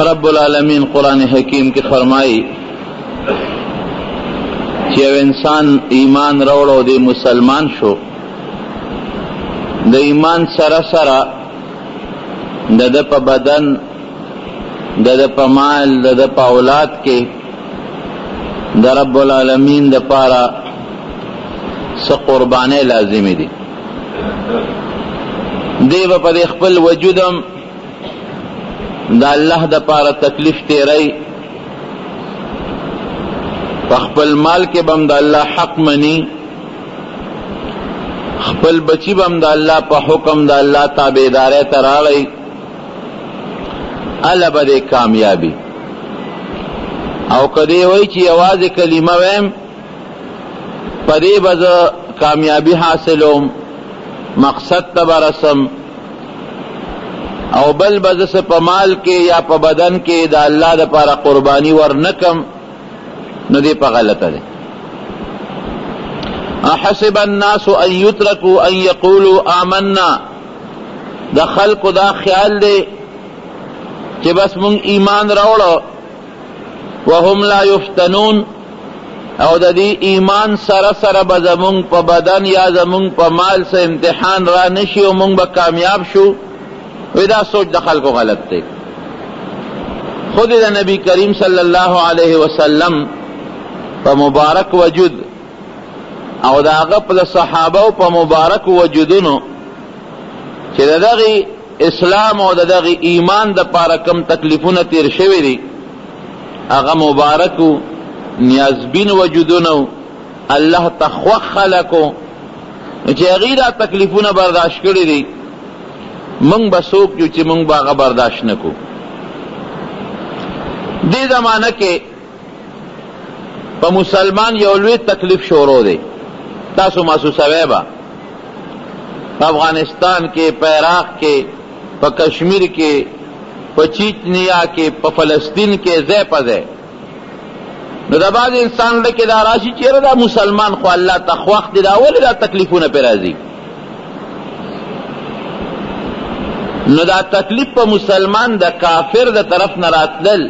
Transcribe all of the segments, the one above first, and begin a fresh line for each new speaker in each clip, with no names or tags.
رب العالمین قرآن حکیم کی فرمائی چې یو انسان ایمان راوړو دی مسلمان شو، د ایمان سره سره د په بدن د په مال د په اولاد کې د رب العالمین د پاره څه قربانۍ لازمي دي. دی به په خپل وجودم د الله د پاره تکلیف تیری، په خپل مال کې به هم د الله حق مني، خپل بچی به هم د الله په حکم د الله تابعدارۍ ته راغی، اله به دی کامیابي. او که دی وایي چې یوازې کلمه ویم په دې به زه کامیابي حاصلوم، مقصد ته به رسم، او بل به زه په مال کې یا په بدن کې د الله دپاره قرباني ورنکم، نو دی په غلطه دی. احسب الناس ان یترکوا ان یقولوا آمنا، د خلقو دا خیال دی چې بس مونږ ایمان راوړو وهم لا یفتنون، او د دې ایمان سره سره به زمونږ په بدن یا زمونږ په مال سه امتحان را نشي او مونږ به کامیاب شو. وی دا سوچ د خلقو غلط دی. خود د نبی کریم صلی الله علیه وسلم په مبارک وجود او د هغه په صحابه په مبارک وجودونو چې دغه اسلام او دغه ایمان د پاره کم تکلیفونه تیر شوی دي، هغه مبارکو نیازبین وجودونو الله تخوخ خلقو چې هغه دا تکلیفونه برداشت کړی دي، مونږ به څوک یو چې مونږ به هغه برداشت نکو. دې زمانه کې په مسلمان یو لوی تکلیف شروع دی، تاسو محسوسوئ به په افغانستان کې، په عراق کې، په کشمیر کې، په چیچنیا کې، په فلسطین کې، ځای په ځای. نو دا بعض انسان لکه دا راشي چیرې دا مسلمان خو الله تخوخ دی، دا ولې دا تکلیفونه پې راځي؟ نو دا تکلیف په مسلمان د کافر د طرف نه راتلل،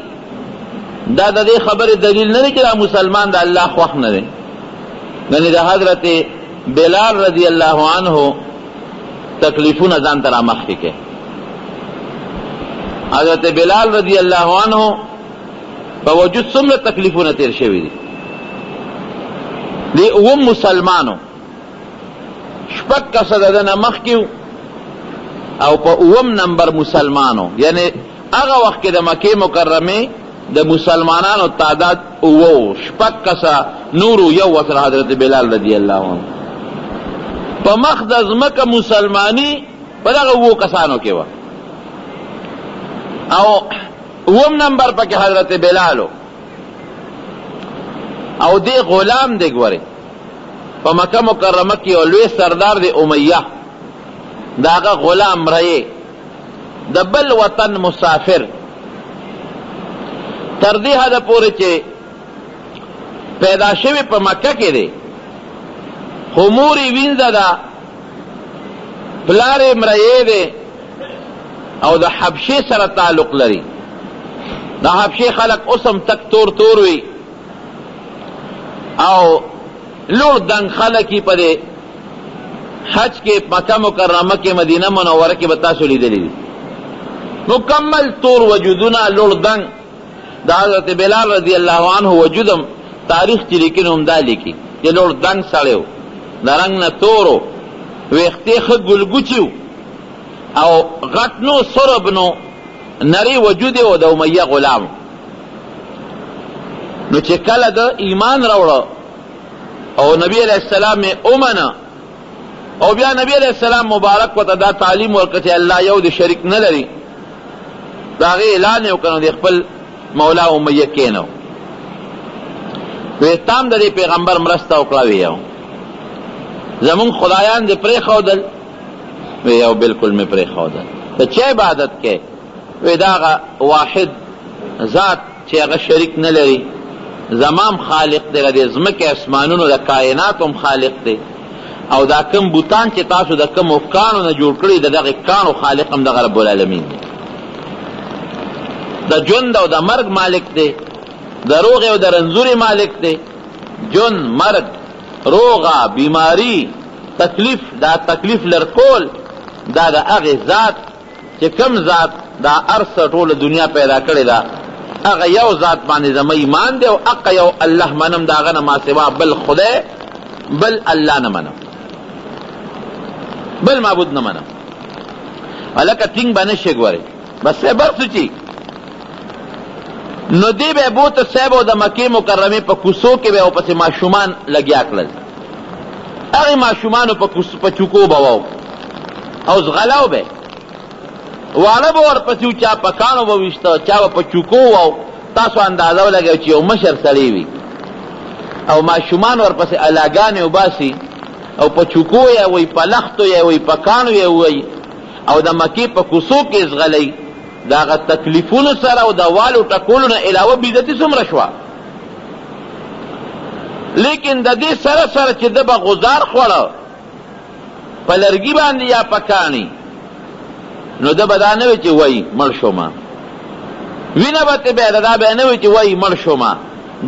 دا د دې خبرې دلیل نه دی چې دا مسلمان د الله خوښ نه دی. یعنې د حضرت بلال رضی الله عنه تکلیفونه ځان ته رامخکې کړي. حضرت بلال رضی الله عنه په وجود څومره تکلیفونه تیر شوي دي. دی اوم مسلمانو شپږ کسه د ده نه مخکې او په اوم نمبر مسلمانو، یعنی هغه وخت کې د مکې مکرمې د مسلمانانو تعداد اوو، شپږ کسه نورو یو ورسره حضرت بلال رضی الله عنه. په مخ د ځمکه مسلمانی په دغه اوو کسانو کې وه، او اوم نمبر پکې حضرت بلالو، او دی غلام دی. ګورې په مکه مکرمه کې یو لوی سردار دی امیه، د هغه غلام رئیس د بل وطن مسافر، تر دې حده پورې چې پیدا شوی په مکه کې دی، خو مور یې وینځه ده، پلار یې مریی دی، او د حبشې سره تعلق لري. د حبشې خلق اوس هم تک تور تور وي، او لوړ دنګ خلک یې په دې حج کې مکه مکرمه کې مدینه منوره کې به تاسو لیدلی دي، مکمل تور وجودونه لوړ دنګ. د حضرت بلال رضی الله عنه وجودم تاریخ چې لیکن هم دا لیکي چې لوړ دنګ سړی و، د رنګ نه تور و، ویښتې ښه ګلګوچي و، او غټ نو سرب نو نری وجود و، د امیه غلام. نو چې کله د ایمان راوړه او نبی علیہ السلام یې اومنه، او بیا نبی علیہ السلام مبارک ورته دا تعلیم ورکړه چې الله یو د شریک نه لري، د هغې اعلان یې وکړ. نو د خپل مولا امیه کېنو، وی تام د دې پیغمبر مرسته وکړه؟ وی یو. زمونږ خدایان دې پرېښودل؟ وی یو بالکل مې پرېښودل. د چا عبادت کې؟ وی دا هغه واحد ذات چې هغه شریک نه لري، زمام خالق دی، د ځمکې اسمانونو د کائنات هم خالق دی، او دا کم بوتان چې تاسو د کم کانو نه جوړ کړي د دغه کانو خالق هم دغه رب العالمین دی. د ژوند او د مرګ مالک دی، د روغ او د رنځوري مالک دی. ژوند، مرګ، روغه، بیماری، تکلیف، دا تکلیف لرکول دا د هغې ذات چې کم ذات دا ارسه ټوله دنیا پیدا کړې ده، هغه یو ذات باندې زما ایمان دی او هغه یو الله منم، د هغه نه ما سوا بل خدای بل الله نه منم، بل معبود نه منم. هلکه ټینګ به نشي ګورې بس صاحب هر څه چې نو دی به بوته صاحب او د مکې مکرمې په کوڅو کې به ورپسې ماشومان لګیا کړل. هغې ماشومانو په چوکو به وو او زغلو به واړه به ورپسې و، چا په کاڼو به ویشته، چا به په چوکو وو. تاسو اندازه ولګوئ چې یو مشر سړی وي او ماشومان ورپسې الاګانې وباسي او په چوکو یې وی، په لختو یې وی، په کاڼو یې وی او د مکې په کوڅو کې زغلی. د هغه تکلیفونو سره او د والو ټکولو نه علاوه بېزتي څومره شوه. لیکن د دې سره سره چې ده به غزار خوړه په لرګي باندې یا په کاڼي، نو ده به دا نه وي چې وایي مړ شومه، وینه به ترې بیا دا به نه وي چې وایي مړ شومه.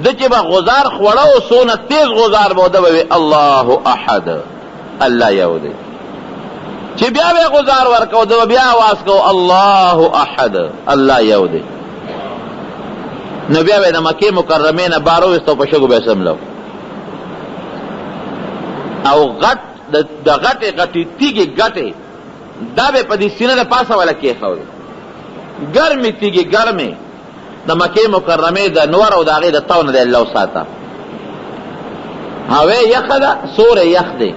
ده چې به غزار خوړه او څونه تیز غزار به ده به وي الله احد، الله یو دی. چې بیا به غزار ورکو ده به بیا آواز کو الله احد، الله یو دی. نو بیا به د مکې مکرمې نه بار وویسته او په شګو به یې سملو او غټ د غټې غټې تیږې ګټې دا به په دې سینه د پاسه والا کېښودې، ګرمې تیږې ګرمې د مکې مکرمې د نور او د هغې د تاو نه دی الله وساته. هوی یخه ده، سوری یخ دی،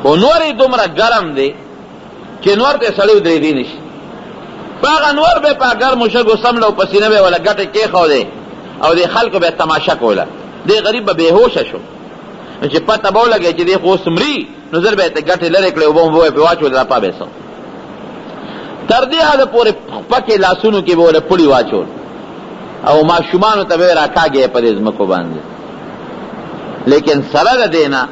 خو نور یې دومره ګرم دی چې نور ته سړی ودرېدی نشي. په هغه نور به په ګرمو شګو سمله او په سینه به ولا ګټې کېښودې او د خلکو به تماشه کوله. دې غریب به بېهوشه شو چې پته به ولګی چې دې خو اوس مري، نو زر به یې ګټې لرې کړې، اوبه به پې واچولې، راپا به یې څه تر دې حده پورې پکې لاسونو کې به ولې پړي واچول او ماشومانو ته به یې راکاږې په دې ځمکو باندې. لیکن سره د دې نه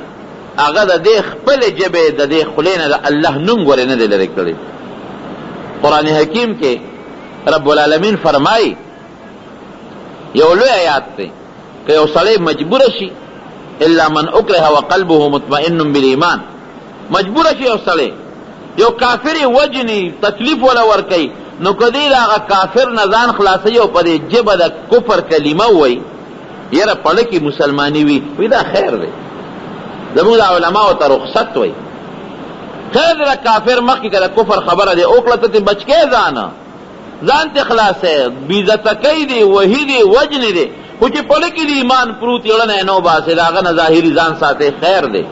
هغه د دې خپلې ژبې د دې خولې نه د الله نوم ګورې نه دی لرې کړی. قرآن حکیم کې رب العالمین فرمایي، یو لوی آیات دی، که یو سړی مجبور شي الا من اکره وقلبه مطمئن بالایمان، مجبور شي یو سړی یو کافر وجني تکلیف ولا ورکوي، نو که دی د هغه کافر نه ځان خلاصوي او په دې ژبه د کفر کلمه ووایي، یاره پړه کې مسلماني وي دا خیر دی. زموږ د علماو ته رخصت وایي، خیر دی د کافر مخکې که د کفر خبره دی اوکړه ته ترې بچ کې ځان ته خلاصوي، بېعزته کوي دی، وهي دی، وجنې دی، خو چې پړه کې د ایمان پروت یړنی نه وباسې، د هغه نه ظاهري ځان ساتي، خیر دی.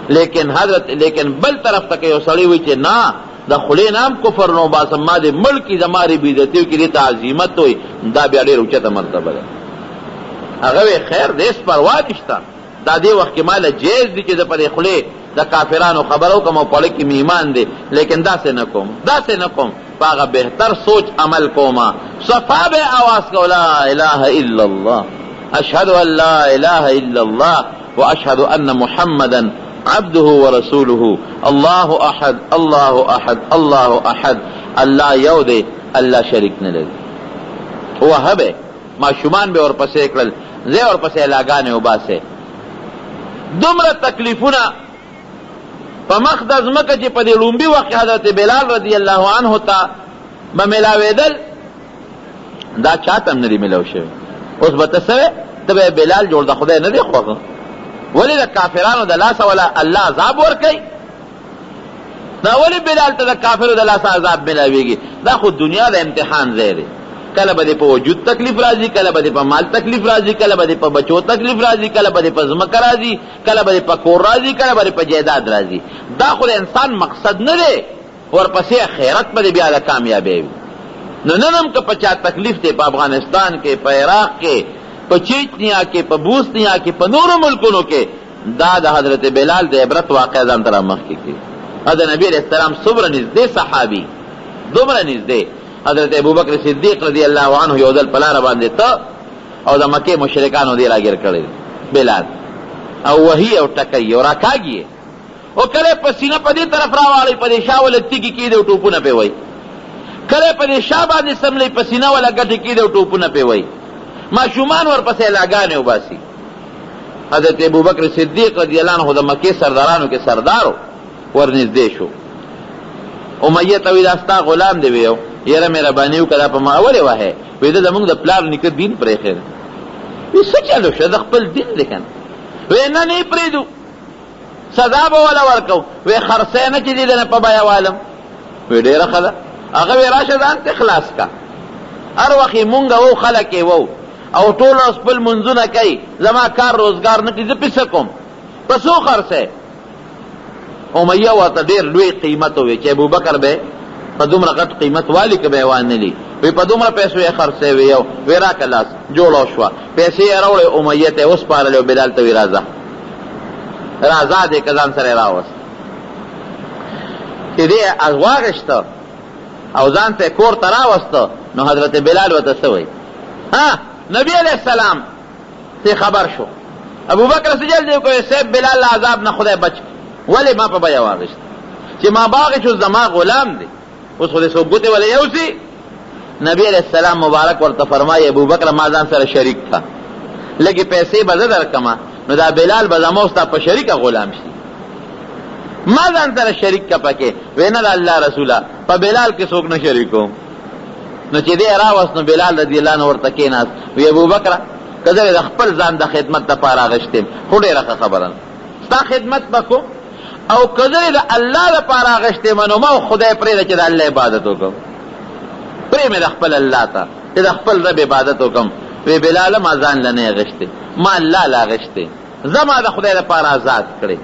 لیکن بل طرف ته که یو سړی وایي چې نه د خولې نه هم کفر نه وباسم، ما دې ملکي زما دې بېعزتي وکړي، دې ته عظیمت وایي، دا بیا ډېر اوچته مرتبه ده. هغه وی خیر دې هېڅ پروا نشته، دا دې وخت کې ماله جایز دي چې زه په دې خولې د کافرانو خبره وکړم او پړه کې مې ایمان دی، لیکن داسې نه کوم، په هغه بهتر سوچ عمل کومه. صفا به آواز کو لا اله الا الله، اشهد ان لا اله الا الله واشهد ان محمدا عبده ورسوله، الله احد الله احد الله احد، الله یو دی، الله شریک نه لري. وهبه ماشومان به ورپسې کړل، زه ورپسې لاګانې وباسې. دومره تکلیفونه په مخ د ځمکه چې په دې لومبي وخت حضرت بلال رضی الله عنه ته به میلاوېدل، دا چاته هم نه دي میلاو شوي. اوس به ته څه وې، ته به بلال جوړ د خدای نه دی خوښه، ولې د کافرانو د لاسه ولا الله عذاب ورکوي؟ دا ولې بلال ته د کافرو د لاسه عذاب میلاوېږي؟ دا خو دنیا د امتحان ځای دی. کله به دې په وجود تکلیف راځي، کله به دې په مال تکلیف راځي، کله به دې په بچو تکلیف راځي، کله به دې په ځمکه راځي، کله به دې په کور راځي، کله به دې په جایداد راځي. دا خو د انسان مقصد نه دی، ورپسې خیرت به دې بیا د کامیابی وي. نو نن هم که په چا تکلیف دی، په افغانستان کې، په عراق کې، په چیچنیا کې، په بوسنیا کې، په نورو ملکونو کې، دا د حضرت بلال د عبرت واقع ځان ته رامخکې کړي. د نبی علیه السلام څومره نږدې صحابي، دومره نږدې حضرت ابوبکر صدیق رضی الله عنه یو ځل په لاره باندې ته او د مکې مشرکانو دې راګیر کړی بلال، او وهي او ټکوي او راکاږي، او کله په سینه په دې طرف راواړئ، په دې شا ولې تیږې کېدې او ټوپونه پې وایي، کله په دې شا باندې سملی په سینه ولا ګټې کېدی او ټوپونه پې وایي ماشومان ورپسې لاګانې وباسي. حضرت ابوبکر صدیق رضی الله عنه د مکې سردارانو کې سردارو ورنږدې شو. امیه ته وی دا ستا غلام دی ویو یاره مهرباني وکړه دا په ما ولې وهې وی ده زمونږ د پلار نیکه دین پرېښی دی. وی څه چلو شه د خپل دین دی که نه وی نه نه یې پرېږدو سزا به وله ورکو. وی خرڅی نه چې دې د نه په بیه والم. وی ډېره ښه ده. هغه وی راشه ځان ته خلاص کا. هر وخت یې مونږ وو خلک یې وو او ټول خپل منځونه کوي زما کار روزګار نه کوي زه پې څه کوم په څو خرڅی. امیه ورته ډېر لوی قیمت ووی چې ابوبکر به په دومره غټ قیمت والي که به یې وانلي وی په دومره پیسو یې خرڅی وی یو وی راکه لاس جوړه شوه پیسې یې راوړې امیه ته یې وسپارلې او بلال ته وی راځه راځه دې که ځان سره یې راوست چې دې واغېشته او ځان ته کور ته راوسته نو حضرت بلال ورته څه وایي ها نبی علیہ السلام ته خبر شو ابوبکر څه جلدی وکړی صاحب بلال له عذاب نه خدای بچ ولې ما په بیه واغېشت چې ما باغې شو زما غلام دی اوس خو دې څوک ګوتې وله یوسي. نبی علیہ السلام مبارک ورته فرمایي ابوبکر ما ځان سره شریک کا لږې پیسې به زه درکمه نو دا بلال به زما ستا په شریکه غلام شي ما ځان سره شریک کا پکې. وی نه د الله رسوله په بلال کې څوک نه شریکوم. نو چې دې راوست نو بلال رضی الله عنه ورته کېناست وی ابوبکره که زه د خپل ځان د خدمت دپاره اغېشتم خو ډېره ښه خبره ستا خدمت به کوم او که زه د الله دپاره اغېشتم نو ما خدای پرېږده چې د الله عبادت وکړم پرې مې د خپل الله ته چې د خپل رب عبادت وکړم. وی بلاله ما ځان له نه اغېشتې ما الله له اغېشتې زما د خدای دپاره آزاد کړې.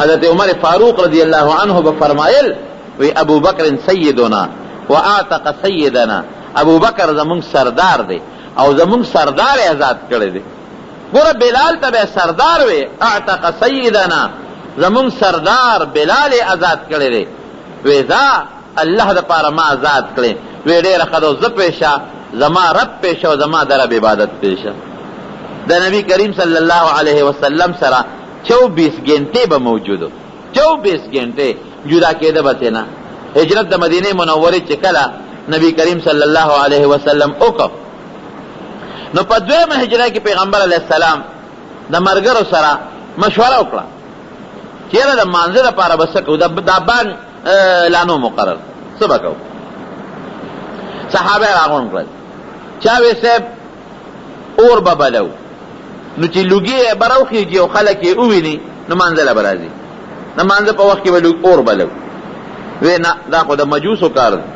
حضرت عمر فاروق رضی الله عنه به فرمایل وی ابوبکر سیدنا و اعتق سیدنا ابوبکر زمونږ سردار دی او زمونږ سردار آزاد کړی دی. ګوره بلال ته به سردار وی اعتق سیدنا زمونږ سردار بلال آزاد کړی دی. وی دا الله دپاره ما آزاد کړی. وی ډېره ښه ده زه پیشه زما رب پیشه او زما د رب عبادت پیشه. د نبی کریم صلی الله علیه وسلم سره 24 گھنٹے به موجودو 24 گھنٹے جدا کېده به ترې نه. هجرت د مدینې منورې چې کله نبی کریم صلی الله علیه وسلم وکړ نو په دویمه هجره کې پیغمبر علیه السلام د ملګرو سره مشوره وکړه چې یاره د مانځه دپاره به څه کوو دا بان لا نو مقرر څه به کوو. صحابه یې راغونډ کړل چا وی صاحب اور به بلو نو چې لوګي یې به راوخېږي او خلک یې وویني نو مانځه له به راځي د مانځه په وخت کې به اور بلو. وی نه دا خو د مجوسو کار دی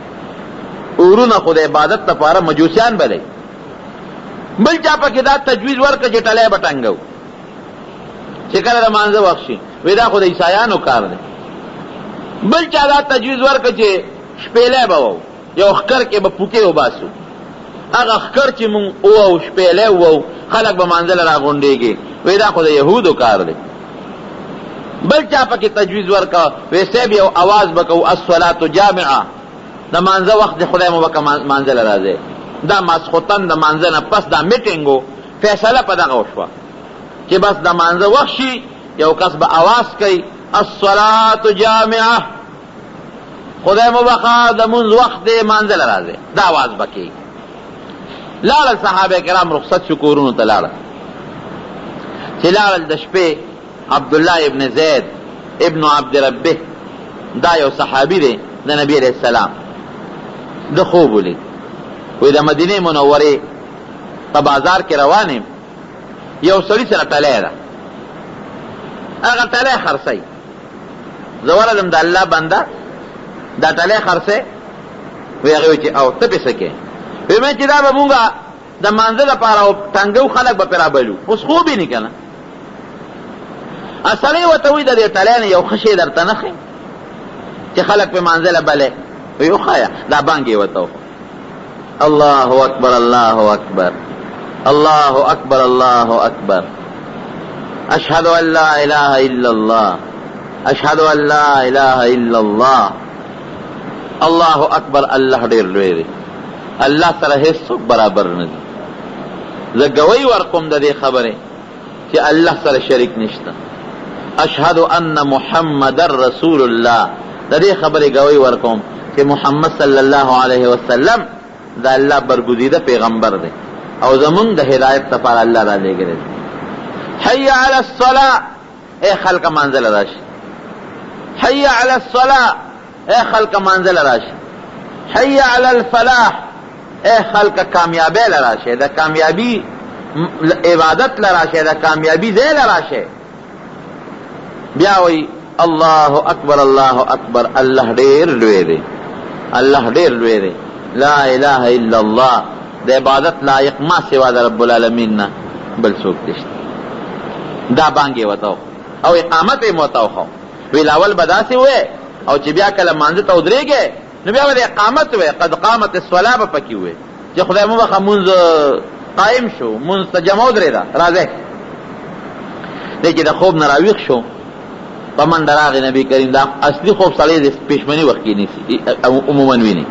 اورونه خو د عبادت لپاره مجوسیان بلی. بل چا پکې دا تجویز ورکړه چې ټلی به ټنګو چې کله د مانځه وخت شي وی دا خو د عیسایانو کار دی. بل چا دا تجویز ورکړه چې شپېلی به وو یو ښکر کې به پوکې وباسو هغه ښکر چې مونږ ووو شپېلی ووو خلک به مانځه له راغونډېږي وی دا خو د یهودو کار دی. بل چا پکې تجویز ورکا وی صاحب یو आवाज بکو الصلاة جامعه د مانځه وخت د خدای مو وکه مانځه له راځي دا ماسخوتن د مانځه نه پس دا میټینګو فیصله په دغه وشوه چې بس د مانځه وخت شي یو کس به आवाज کوي الصلاة جامعه خدای مو وکه د مونځ وخت د مانځه له راځي دا आवाज بکې. لاړل صحابه کرام رخصت شو کورونو ته لاړل چې لاړل د شپې عبدالله ابن زید ابن عبد ربه دا یو صحابی دی د نبی علیہ السلام د خوب ولید وی د مدینه منورې په بازار کې روانیم یو سړي سره ټلی ده هغه ټلی خرڅی زه ورغلم د الله بنده دا ټلی خرڅی وی هغې وی چې او ته پې څه کې وی مې چې دا به مونږ د مانځه لپاره ټنګو خلک به پې رابلو اوس خوب یې نه که نه سړی ورته وایي د دې ټلی نه یو ښه شی درته نه ښیم چې خلک پې مانځه له بلې وی وښایه دا بانګ یې ورته وښو الله اکبر الله اکبر الله اکبر الله اکبر اشهد ان لا اله الا الله اشهد ان لا اله الا الله الله اکبر الله ډېر لوی دی الله سره هیڅوک برابر نه دی. زه ګوی ورکوم د دې خبرې چې الله سره شریک نشته. اشهد ان محمد رسول الله د دې خبرې ګوی ورکوم چې محمد صلی الله علیه وسلم دا الله برگزیده پیغمبر دی او زمون د هدایت لپاره الله را لېږلی دی. حي علی الصلاة، اے خلق منزل راشي. حي علی الصلاة، اے خلق منزل راشي. حي علی الفلاح، اے خلق کامیابی لراشي، د کامیابی عبادت لراشي، د کامیابی ځای لراشي. بیا وی الله اکبر الله اکبر، الله ډیر لوی دی، الله ډیر لوی دی. لا اله الا الله، د عبادت لایق ما سوا د رب العالمین نه بل څوک نشته. دا بانګې وتاو او اقامت یې موتاو خو ویل اول به داسې وې او چې بیا کله مانځه ته ودرېږې نو بیا به د اقامت وې قد قامت الصلاة به پکې وې چې خدای مو بخه مونځ قایم شو، مونځ ته جمع ودرېده راځئ. دی چې د خوب نه راویښ شو په منډه راغی نبي کریم. دا اصلي خوب سړی د پېشمني وخت کې نیسي عموما ویني.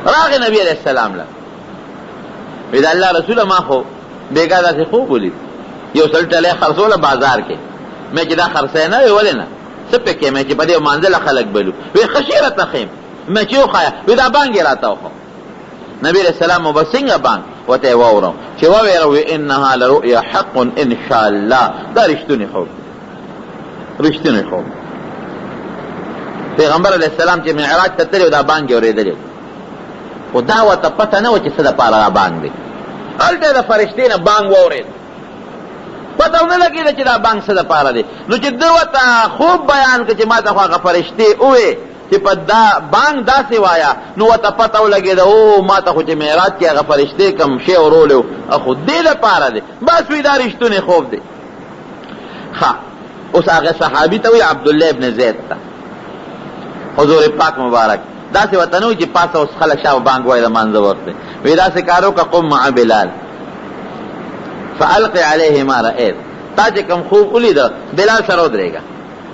راغی نبي علیه السلام له وی د الله رسوله ما خو بېګا داسې خوب ولید، یو سړي ټلی خرڅوله بازار کې. مې چې دا خرڅی نه وی ولې نه څه پکې مې چې په دې مانځله خلک بلو. وی ښه شی راته ښیم. مې چې وښایه وی دا بانګ یې راته وښو. نبي علیه السلام مو به څنګه بانګ ورته یې واورم چې وویله وی انها لرؤیا حق ان شاء الله، دا رښتونی خوب رښتونی خوب. پیغمبر علیه السلام چې معراج ته تللی و دا بانګ یې اورېدلی خو دا ورته پته نه وه چې څه دپاره دا بانګ دی. هلته د فرشتې نه بانګ واورېد، پته ونه لګېده چې دا بانګ څه دپاره دی. نو چې ده ورته خوب بیان کړه چې ما ته خو هغه فرشتې ووې چې په دا بانګ داسې وایه، نو ورته پته ولګېده او ما ته خو چې معراج کې هغه فرشتې کوم شی ورولی و خو دې دپاره دی. بس وی دا رښتونی خوب دی. ښه اوس هغه صحابي ته وی عبدالله ابن زید ته حضور پاک مبارک داسې ورته نه وي چې پاسه اوس خلک شا بانګ وایي د مانځه وخت دی. وی داسې کار وکړه قم مع بلال فالق علیه ما رأیت، تا چې کوم خوب ولیده بلال سره ودرېږه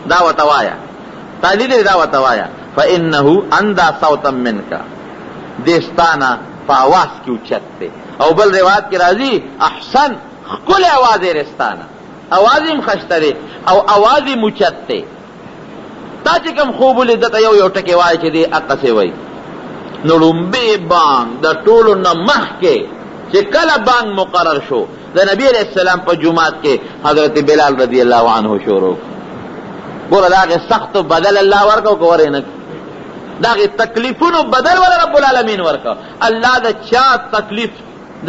دا ورته وایه، تا لیدلې دا ورته وایه فانه اندى صوتا منک، دې ستا نه په اواز کې اوچت دی. او بل روایت کې راځي احسن، ښکلی اواز یې رستانه، اواز یې ښایسته دی او اواز یې اوچت دی. تا چې کوم خوب ولیده ته یو ټکې وایي چې دې اقسې وایي. نو لومبې بانګ د ټولو نه مخکې چې کله بانګ مقرر شو د نبی علیہ السلام په جماعت کې حضرت بلال رضی الله عنه شروع. ګوره د هغې سختو بدل الله ورکړو که ورې نه د هغې تکلیفونو بدل ولا رب العالمین ورکړو. الله د چا تکلیف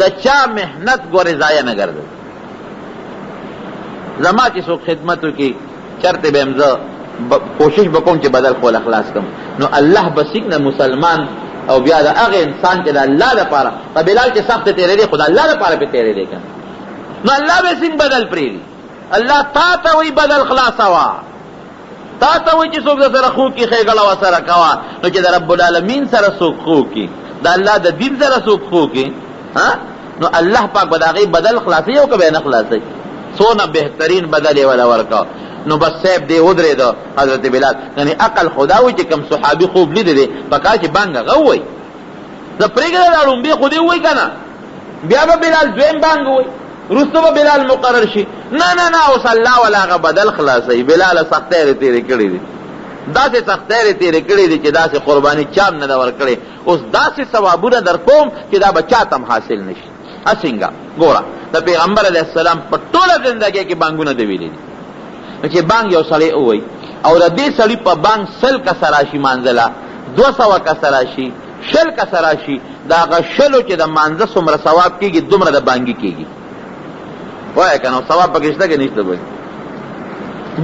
د چا محنت ګورې ضایع نه ګرځوي. زما چې څوک خدمت وکړي چرته به یم زه کوشش به کوم چې بدل خپله خلاص کړم. نو الله به سیږنه مسلمان او بیا د هغه انسان چې د الله لپاره په بلال کې سخت تېرېدی خو د الله لپاره پې تېرېدی که نو الله به څنګه بدل پرېږدي. الله تا ته وایي بدل خلاصوه، تا ته وایي چې څوک د سره خو کي ښېګړه ورسره کوه. نو چې د رب العالمین سره څوک خو کي د الله د دین سره څوک خو کي نو الله پاک به د هغې بدل خلاصوي او که به یې نه خلاصوي. څونه بهترین بدل یې وله ورکړه. نو بس صاحب دی ودرېده حضرت بلال. یعنې عقل خدا وایي چې کوم صحابي خوب لیدی دی پکار چې بانګ هغه ووایي. زه پرېږده دا لومبې خو دې ووایي که نه بیا به بلال دویم بانګ ووایي وروسته به بلال مقرر شي. نه نه نه اوس الله ولا هغه بدل خلاصوي. بلال سختۍ یې تېرې کړې دي، داسې سختۍ یې تېرې کړې دي چې داسې قرباني چا هم نه ده ورکړې. اوس داسې ثوابونه در کوم چې دا به چا ته هم حاصل نه شي. څنګه ګوره د پیغمبر علیه السلام په ټوله زندګۍ کې بانګونه ده ویلي دي چې بانګ یو سړی ووایي او د دې سړي په بانګ 100 کسه راشي مانځله، 200 کسه راشي، 100 کسه راشي، د هغه 100 چې د مانځه څومره ثواب کېږي دومره د بانګي کېږي. وایه که نه ثواب پکې شته که نشته؟ به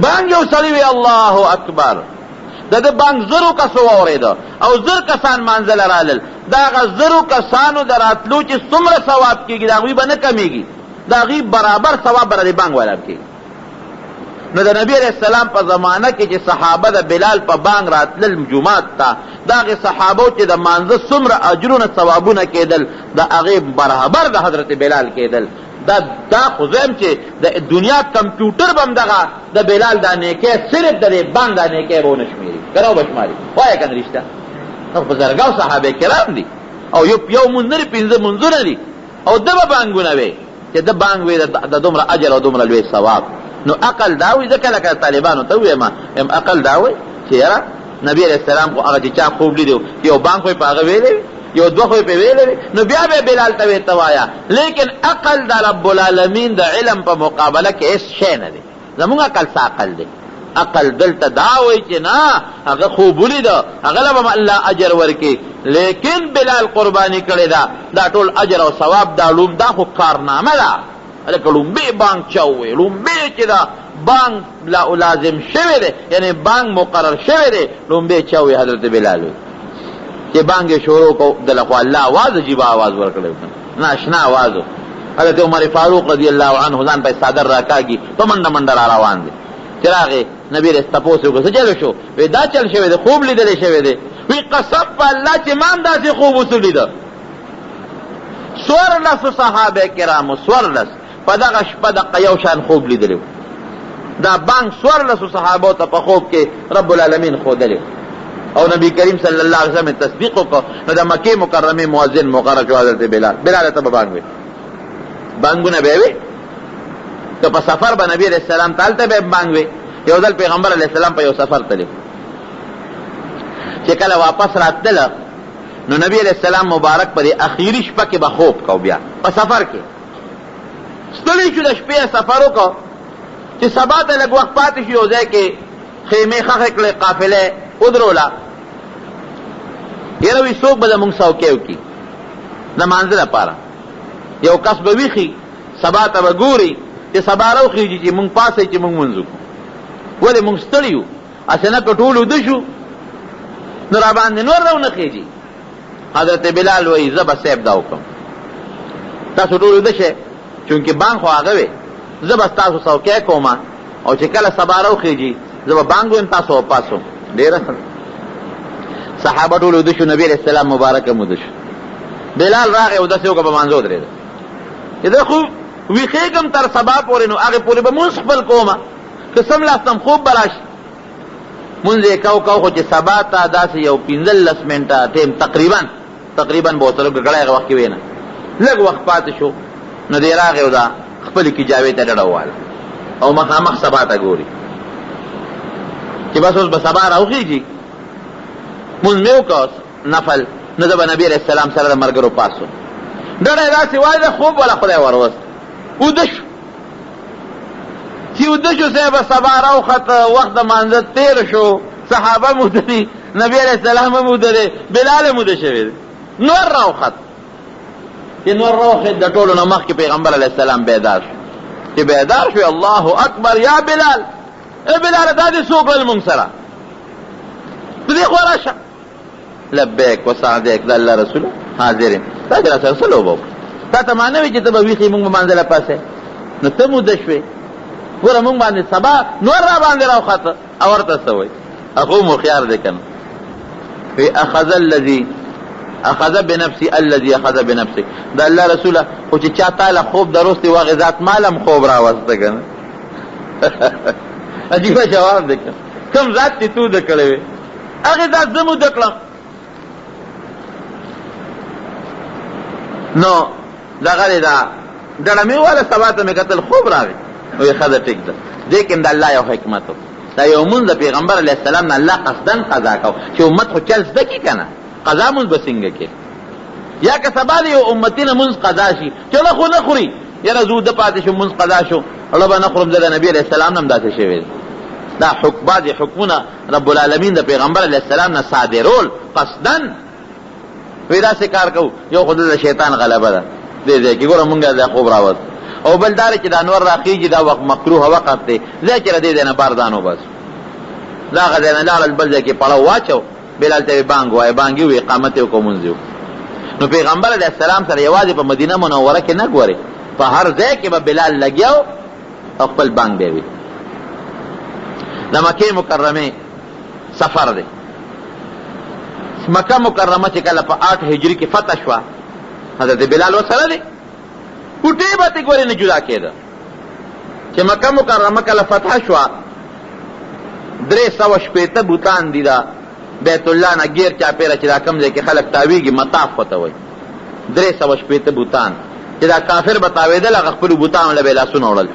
بانګ یو سړي وی الله اکبر د ده بانګ 1000 کسو واورېده او 1000 کسان مانځله رالل. د هغه 1000 کسانو د راتلو چې څومره ثواب کېږي د هغوی به نه کمیږي، د هغوی برابر ثواب به د بانګ والا کېږي. نو د نبی علیہ السلام په زمانه کې چې صحابه د بلال په بانګ راتلل جماعت ته د هغې صحابو چې د مانځه څومره اجرونه ثوابونه کېدل د هغې برابر د حضرت بلال کېدل. دا خو زم چې د دنیا کمپیوټر به هم دغه د بلال دا نیکۍ صرف د دې بانګ دا نیکۍ به ونه شمېري که نه به شماري. وایه که نه رښتیا بزرګاو صحابه کرام دي او یو مونځ نه دي 5 مونځونه دي او ده به بانګونه وی چې ده بانګ وی د دومره اجر او دومره لوی ثواب. نو عقل دا وایي ځکه لکه طالبانو ته ووایم عقل دا وایي چې یاره نبی علیہ السلام خو هغه چې چا خوب لیدو یو بانک خو په هغه ویلې یو دوه خو په ویلې نو بیا به بلال ته توایا، لیکن عقل د رب العالمین د علم په مقابله کې هیڅ شی نه دی. زمونږ عقل څه عقل دی؟ عقل دلته دا وایي چې نه هغه خوب ولیده هغه له به الله اجر ورکړي، لیکن بلال قرباني کړې ده دا ټول اجر او ثواب دا لوم دا خو کارنامه ده. لکه لومبې بانک چا ووایي لومبې چې دا بانک لازم شوی دی یعنی بانک مقرر شوی دی لومبې چا ووایي حضرت بلال وایي چې بانک یې شروع کو دله خو الله آواز عجیب آواز ورکړی ناشنا آواز و. حضرت عمر فاروق رضی الله عنه ځان په صادر راکاږي په منډه منډه را روان دی. چې راغې نبی رس تپوس وکړه څه چل شو؟ وی دا چل شوی دی خوب لیدلی شوی دی. وی قسم په الله چې ما هم داسې خوب اوس ولیده. 14 صحابه کرامو 14 په دغه شپه دقه یو شان خوب لیدلی. دا بانک 14 صحابو ته په خوب کې رب العالمین ښودلی او نبی کریم صلی الله علیه وسلم تصدیق وکړه. نو د مکې مکرمې مؤذن مقرر شو حضرت بلال ته به بانک وي بانکونه به وي که په سفر به نبی علیہ السلام تالته به بانک وي. یو ځل پیغمبر علیہ السلام په یو سفر تللی چې کله واپس راتله نو نبی علیہ السلام مبارک په دې اخیری شپه کې به خوب کو بیا په سفر کې ستړی شو د شپې سفر وکړو چې سبا ته لږ وخت پاتې شو یو ځای کې خیمې خښې کړې قافلې ودروله. یاره وي څوک به زمونږ څوکۍ وکړي د مانځه لپاره یو کس به ویښي سبا ته به ګوري چې سبا راوخېږي چې مونږ پاسئ چې مونږ مونځ وکړو. ولې مونږ ستړي یو هسې نه که ټول وده شو نو را باندې نور راونه خېږي. حضرت بلال وایي زه به صیب دا وکړم تاسو ټول وده شئ چونکې بانک خو هغه وې زه به ستاسو څوکۍ کومه او چې کله سبا راوخېږي زه به بانک ویم تاسو وپاسو. ډېره صحابه ټول وده شو نبي علیه السلام مبارک هم وده شو. بلال راغی اودسې وکړه په مانځه ودرېده چې زه خو ویښېږم تر سبا پورې نو هغې پورې به مونځ خپل کومه قسم لاستم خوب براشي مونځ یې کو خو چې سبا ته داسې یو 15 منټه ټیم تقریبا به ورته ګړی هغه وخت کې وی نه لږ وخت پاتې شو نو دی راغی او دا خپلې کجاوې ته ډډه وواله او مخامخ سبا ته ګوري چې بس اوس به سبا راوخېږي مونځ مې وکړ نفل نو زه به نبي علیه السلام سره د ملګرو پاسو ډډه یې داسې وایي د خوب والا خدای وروست وده شو چې وده شو صاحبه سبا راوخته وخت د مانځه تېر شو صحابه موده دي نبي علیه السلام هم موده دی بلال هم موده شوی دی نور راوخت چې نور راوخت د ټولو نه مخکې پیغمبر علیه السلام بیدار شو چې بیدار شو الله اکبر یا بلال ای بلال دا دې څوک ول مونږ سره ته دې خوا راشه لبیک وسعدیک د الله رسوله حاضر یم تا چې راسره څه لوبه وکړه تا ته ما نه وي چې ته به ویښې مونږ به مانځه له پاسې نو ته موده شوې ګوره مونږ باندې سبا نور را باندې راوخته او ورته څه وایي هغه هم هوښیار دی که نه وی اخذ بنفسي الذي اخذ بنفسه د الله رسوله خو چې چا تاله خوب دروستې واغې ذات مالم خوب راوسته که نه عجیبه جواب دی که کوم ذات چې تو ده کړی وې هغې ذات زه موده کړم نو دغه دی دا ډډه مې وواله سبا ته مې کتل خوب راغی وی ښه ده ټیک ده دې کې د الله یو حکمت و دا یو مونځ د پیغمبر علیه السلام نه الله قصدن قضا کو چې امت خو چل زده کړي که نه قضا مونځ به څنګه کې یا که سبا د یو امتي نه مونځ قضا شي چې نه خو نه خوري یاره زه اوده پاتې شو مونځ قضا شو اړه به نه خورم زه د نبي علیه السلام نه هم داسې شوی دی دا بعضې حکمونه رب العالمین د پیغمبر علیه السلام نه صادرول قصدن وی داسې کار کوو یو خو د شیطان غلبه ده دې ځای کې ګوره مونږ دا خوب راوست او بل دا چې دا نور راخېږي دا وخت مکروه وقت دی ځای چې له دې ځای نه بار دان وباسو د هغه ځای نه لاړل بل ځای کې پړه واچو بلال ته یې بانګ وایه بانګ یې ووایي اقامت یې وکړو مونځ یې وکړو نو پیغمبر علیه السلام سره یوازې په مدینه منوره کې نه ګورې په هر ځای کې به بلال لګیا او خپل بانګ به یې وي د مکې مکرمې سفر دی مکه مکرمه چې کله په 8 هجري کې فتح شوه حضرت بلال ورسره دی کوټې به ترې ګورې نه جدا کېده چې مکه مکرمه کله فتح شوه 360 بوتان دي دا بیت الله نه غیر چاپېره چې دا کوم ځای کې خلک تاویږي مطاف ورته وایي 360 بوتان چې دا کافر به تاوېدل هغه خپلو بوتانو له به یې لاسونه وړل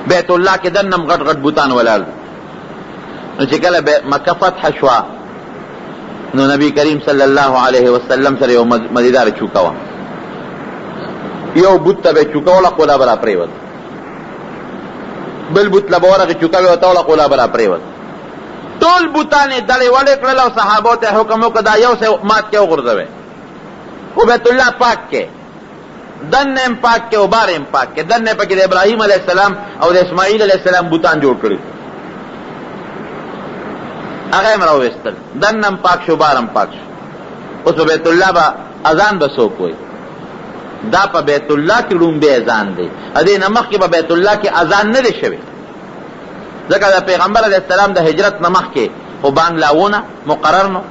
بیت الله کې دنم غټ غټ بوتان ولاړ نو چې کله مکه فتح شوه نو نبی کریم صلی الله علیه وسلم سره یو مزیدار چوکه وه، یو بوت ته به یې چوکه وله خوله به را پرېوت، بل بوت له به ورغې چوکه به یې ورته وله خوله به را پرېوت. ټول بوتان یې دړې وړې کړل او صحابو ته حکم وکړه دا یو څه مات کې وغورځوئ، خو بیت الله پاک کې دننه هم پاک کې او بار هم پاک کې. دننه پکې د ابراهیم علیه السلام او د اسماعیل علیه السلام بوتان جوړ کړي، هغه هم راوویستل، دننه هم پاک شو بار هم پاک شو. اوس په بیت الله به اذان به څوک وایي؟ دا په بیت الله کې لومبی اذان دی، دې نه مخکې په بیت الله کې اذان نه دی شوی، ځکه د پیغمبر علیه السلام د هجرت نه مخکې خو بانګ لاونه مقرر نو،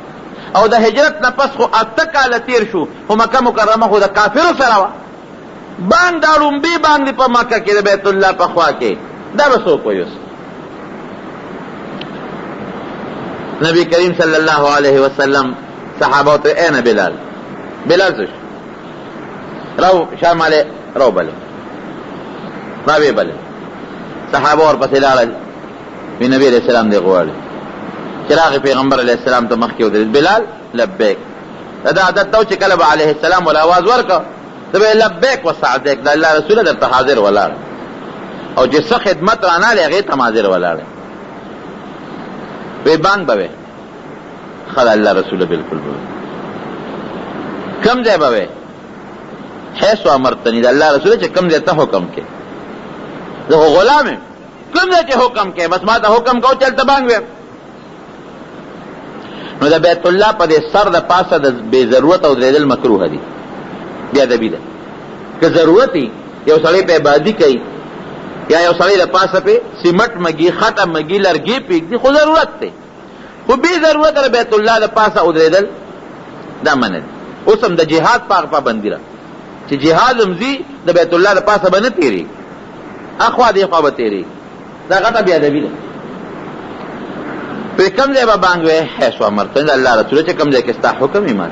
او د هجرت نه پس خو 8 کاله تیر شو، خو مکه مکرمه خو د کافرو سره وه. بانګ دا لومبي بانګ دی په مکه کې د بیت الله په خوا کې، دا به څوک وایي؟ اوس نبی کریم صلی الله علیه وسلم صحابه ته این بلال، بلال څه شو؟ راو شام علی راو بله راوی بله، صحابه ورپسې لاړل، وی نبی علیہ السلام دی غواړي. چې راغی پیغمبر علیہ السلام ته مخکې ودرېد، بلال لبیک. دا عادت ته و چې کله به علیه السلام ول آواز ورکړه ته به لبیک وسعدیک، د الله رسوله درته حاضر ولاړ، او چې څه خدمت رانهلې هغې ته هم حاضر ولاړ. وی بانګ به وی ښه د الله رسوله بلکل به کوم ځای به وی حیث امرتنی، د الله رسوله چې کوم ځای ته حکم کې، زه خو غلام یم، کوم ځای چې حکم کې بس ما ته حکم کو چلته بانګ ویم. نو د بیت الله په دې سر د پاسه د بې ضرورت او درېدل مکروه دي، بیا ادبي ده. که ضرورت وي یو سړی په عبادي کوي یا یو سړی د پاسه پې سیمټ مږي خټه مږي لرګي پرېږدي، خو ضرورت دی، خو بې ضرورت د بیت الله د پاسه ودرېدل دا منع دي. اوس هم د جهاد په هغه پابندي ده چې جهاد هم ځي د بیت الله د پاسه به نه تېرېږي، اخوا دې خوا به تېرېږي، دا غټه بې ادبي ده. پرې کوم ځای به بانګ وی حیث امرتنی، د الله رسوله چې کوم ځای کې ستا حکم ایمان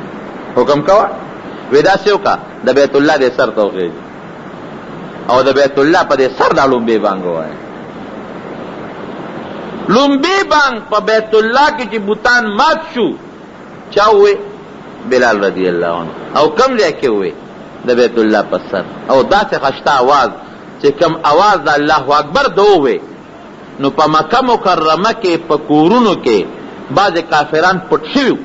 حکم کوه، وی داسې وکړه د بیت الله دې سر ته وخېږي او د بیت الله په دې سر دا لومبې بانګ ووایه. لومبې بانګ په بیت الله کې چې بوتان مات شو چا ووی؟ بلال رضی الله عنه. او کوم ځای کې ووی؟ د بیت الله په سر. او داسې خشته اواز چې کوم اواز د الله اکبر ده ووی، نو په مکه مکرمه کې په کورونو کې بعضې کافران پټ شوي،